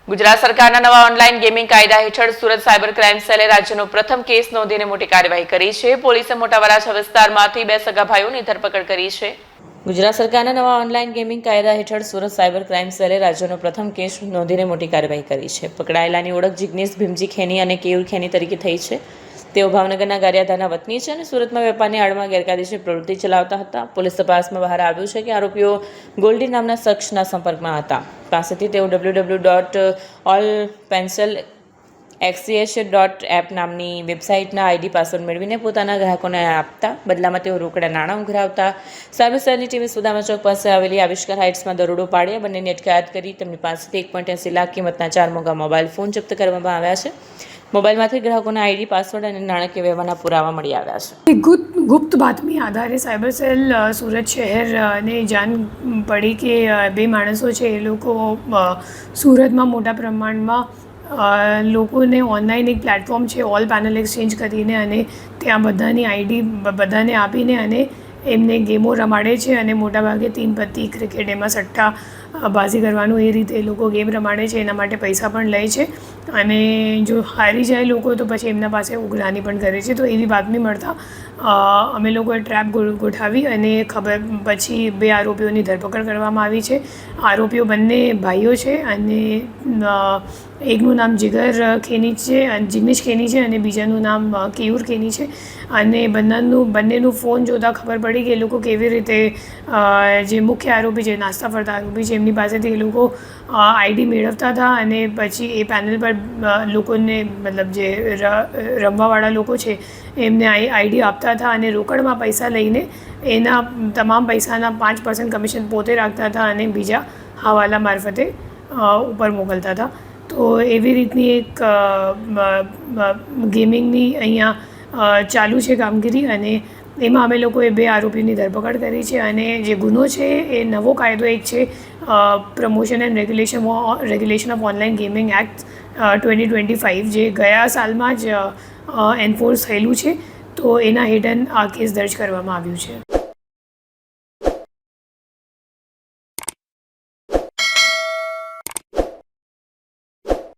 ગુજરાત સરકારના નવા online gaming કાયદા હેઠળ સુરત સાયબર ક્રાઇમ સેલે રાજ્યનો પ્રથમ કેસ નોંધીને મોટી કાર્યવાહી કરી છે. પોલીસે મોટા વરાછા વિસ્તારમાંથી 2 સગા ભાઈઓની ધરપકડ કરી છે. ગુજરાત સરકારના નવા ઓનલાઈન ગેમિંગ કાયદા હેઠળ સુરત સાયબર ક્રાઇમ સેલે રાજ્યનો પ્રથમ કેસ નોંધીને મોટી કાર્યવાહી કરી છે. પકડાયેલાની ઓળખ જિગ્નેશ ભીમજી ખેની અને કેયુર ખેની તરીકે થઈ છે. તેઓ ભાવનગરના ગારિયાધારના વતની છે અને સુરતમાં વેપારની આડમાં ગેરકાયદેસર પ્રવૃત્તિ ચલાવતા હતા. પોલીસ તપાસમાં બહાર આવ્યું છે કે આરોપીઓ ગોલ્ડી નામના શખ્સના સંપર્કમાં હતા. પાસેથી તેઓ www.allpencilxch.app નામની વેબસાઇટના આઈડી પાસવર્ડ મેળવીને પોતાના ગ્રાહકોને આપતા. બદલામાં તેઓ રોકડા નાણાં ઉઘરાવતા. સાયબર સેલની ટીમે સુદામા ચોક પાસે આવેલી આવિષ્કાર હાઇટ્સમાં દરોડો પાડ્યા. બંનેની અટકાયત કરી તેમની પાસેથી 1.80 લાખ કિંમતના 4 મોંઘા મોબાઈલ ફોન જપ્ત કરવામાં આવ્યા છે. મોબાઈલમાંથી ગ્રાહકોના આઈડી પાસવર્ડ અને નાણાકીય વ્યવહારના પુરાવા મળી આવ્યા છે. ગુપ્ત બાતમી આધારે સાયબર સેલ સુરત શહેરને જાણ પડી કે 2 માણસો છે એ લોકો સુરતમાં મોટા પ્રમાણમાં લોકોને ઓનલાઈન એક પ્લેટફોર્મ છે ઓલ પેનલ એક્સચેન્જ કરીને અને ત્યાં બધાની આઈડી બધાને આપીને અને એમને ગેમો રમાડે છે અને મોટાભાગે 3 પત્તી ક્રિકેટ એમાં સટ્ટા બાજી કરવાનું એ રીતે એ લોકો ગેમ રમાડે છે. એના માટે પૈસા પણ લે છે અને જો હારી જાય લોકો તો પછી એમના પાસે ઉઘરાણી પણ કરે છે. તો એવી બાતમી મળતા અમે લોકોએ ટ્રેપ ગોઠવી અને પછી 2 આરોપીઓની ધરપકડ કરવામાં આવી છે. આરોપીઓ બંને ભાઈઓ છે અને એકનું નામ જિગર ખેની છે અને જિગ્નેશ ખેની છે અને બીજાનું નામ કેયુર ખેની છે. અને બંનેનું ફોન જોતાં ખબર પડી કે એ લોકો કેવી રીતે જે મુખ્ય આરોપી છે નાસ્તા ફરતા આરોપી છે એમની પાસેથી એ લોકો આઈડી મેળવતા હતા અને પછી એ પેનલ પર લોકોને મતલબ જે રમવાવાળા લોકો છે એમને આઈડી આપતા હતા અને રોકડમાં પૈસા લઈને એના તમામ પૈસાના 5% કમિશન પોતે રાખતા હતા અને બીજા હવાલા મારફતે ઉપર મોકલતા હતા. તો એવી રીતની એક ગેમિંગની અહીંયા ચાલુ છે કામગીરી અને એમાં અમે લોકોએ 2 આરોપીની ધરપકડ કરી છે અને જે ગુનો છે એ નવો કાયદો એક છે promotion and regulation of online gaming act 2025 જે ગયા સાલમાં જ એન્ફોર્સ થયેલું છે. તો એના હેઠળ આ કેસ દર્જ કરવામાં આવ્યું છે.